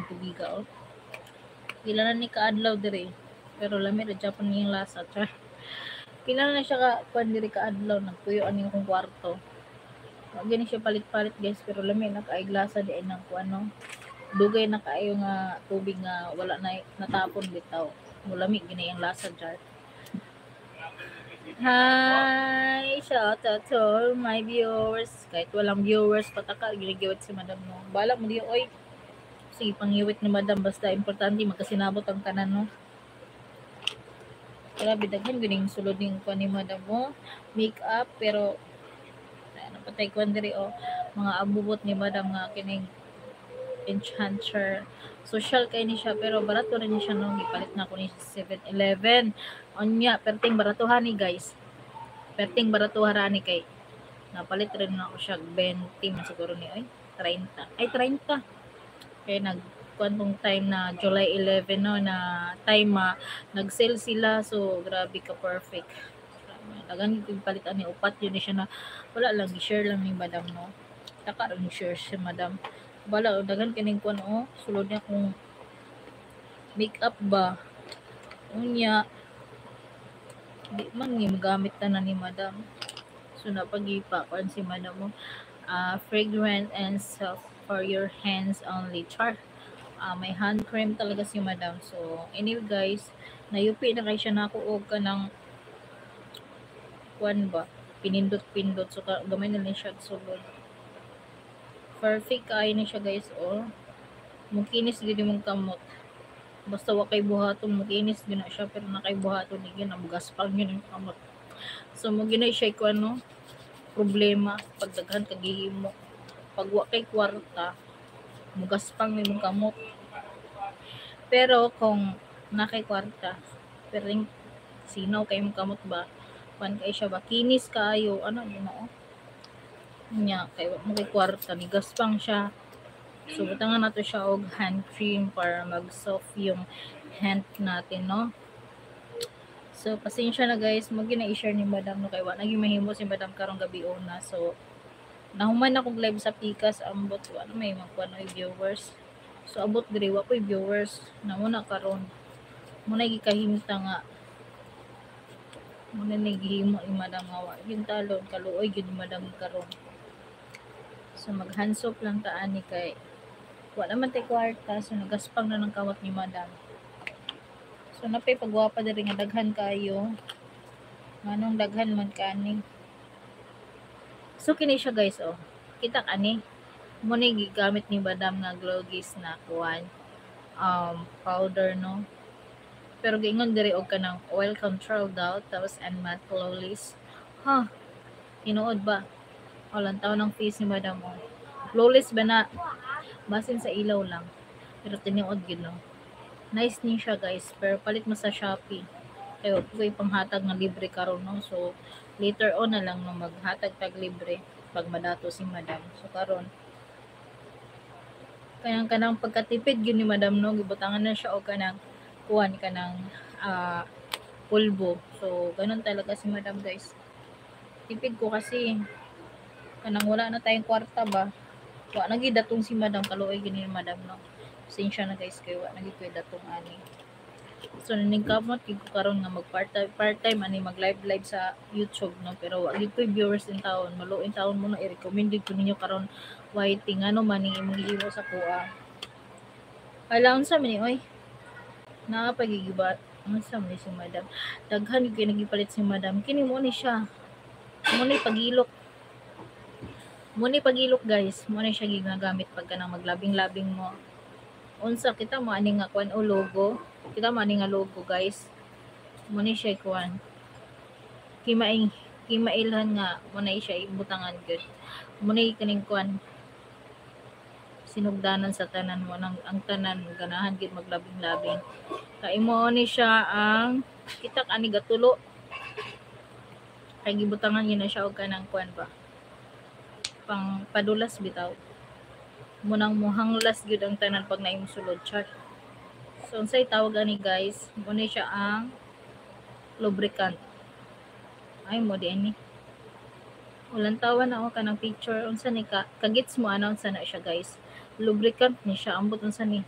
ng tubiga oh. Pila na ni kaadlaw dire. Pero lami ra Japan niyang lasa. Char. Pila na siya ka kuan diri kaadlaw nagtuyo ani kong kwarto. Wa gani siya palit-palit guys pero lami na kaay lasa di ay nang kuan no. Dugay na kaayo nga tubig nga wala na natapon bitaw. Mulami gini ang lasa jar. Hi! Shout out to all my viewers. Kahit walang viewers, pataka, ginigiwit si madam no. Balak mo di, oy. Sige, pangiwit ni madam. Basta importante, magkasinabot ang tanan no. Grabe, daghan gining sulod yung kuan ni madam mo. Make up, pero napatay kuan diri o. Mga abubot ni madam nga kining enchanter. Social kay ni siya, pero barato rin niya siya no. Gipalit na ko ni 7-Eleven. Onya, perting baratuhan ni guys. Perting baratuhan ni kay napalit rin na ako siya 20 man siguro ni ay 30 ay 30 kaya nagkuan time na July 11 no na time nag-sale sila so grabe ka perfect dagan yung palitan ni upat yun siya na wala lang i-share lang ni madam no taka rin share si madam wala dagan kining kuan oh sulod niya kung makeup ba unya di man ni magamit na ni madam. So napagipa kuan si madam mo fragrant and soft for your hands only char. May hand cream talaga si madam. So anyway guys, nayupi na kay siya nako og kanang kuan ba pinindot-pindot so gamay na ni siya sulod. Perfect kay ni siya guys oh. Mukinis gid mong kamot. Basta wa kay buhaton mukinis gina siya pero nakay buhaton ni gina mugaspang yun ang kamot. So mo gina siya kuan no problema pag daghan kag gihimo pag wa kay kwarta mugaspang nimong kamot pero kung nakay kwarta pero sinaw kay imong kamot ba pan kay siya ba kinis kaayo ano yun oh nya kay wa mo kay kwarta ni gaspang siya so butangan nato siya og hand cream para mag soft yung hand natin no. So, pasensya na guys, i-share ni madam no kay wa naging mahimo si madam karong gabi una. So, nahuman akong live sa Pikas ambot ano may magkuan no viewers. So, abot diri wa koy viewers na muna karon. Muna gikahimta nga. Muna ni gihimo ni madam nga wa gintalon kaluoy gyud ni madam karon. So, maghansop lang ta ani kay wa naman tay kwarta so nagaspang na ng kawat ni madam. So napay pagwapa diri nga daghan kayo. Manong daghan man kani. So kini siya guys oh. Kita kani. Mo ni gigamit ni madam nga Glowgis na kuan powder no. Pero giingon diri og kanang oil control daw tapos and matte flawless. Ha. Tinuod ba? Walang taw ng face ni madam oh. Flawless ba na? Basin sa ilaw lang. Pero tinuod gid no. Nice ni siya guys pero palit mo sa Shopee kaya ko panghatag nga libre karon no so later on na lang no maghatag tag libre pag madato si madam so karon kanang pagkatipid gyud ni madam no gibutangan na siya og kanang kuan kanang pulbo so ganun talaga si madam guys tipid ko kasi kanang wala na tayong kwarta ba wa na gid datong si madam kaluoy gini ni madam no. Pasensya na guys kay wa nagikoy datong ani. So ning kamot gid ko karon nga mag part-time ani mag live sa YouTube no pero wa gid koy viewers in taon maluin taon mo na i-recommend ko ninyo karon whiting ano man ning imong gihibo sa kuha. Ala unsa man ni oy? Naa pagigiba unsa man si madam. Daghan gyud nagipalit si madam kini mo ni siya. Mo ni pagilok. Mo ni pagilok guys, mo ni siya ginagamit pag kanang maglabing-labing mo. Unsa kita mo ani nga kuan o logo kita mo ani nga logo guys mo ni siya kuan kimailhan nga mo na siya ibutangan gud mo ni kaning kuan sinugdanan sa tanan mo nang ang tanan ganahan gid maglabing-labing kay mo ni siya ang kita ani gatulo kay gibutangan gyud na siya og kanang kuan ba pang padulas bitaw munang muhanglas gyud ang tanan pag naimong sulod char. So unsay tawag ani guys? Mo ni siya ang lubricant. Ay mo di ani. Ulan tawan na ako kanang picture unsa ni kagits mo ana unsa na siya guys. Lubricant ni siya ambot unsa ni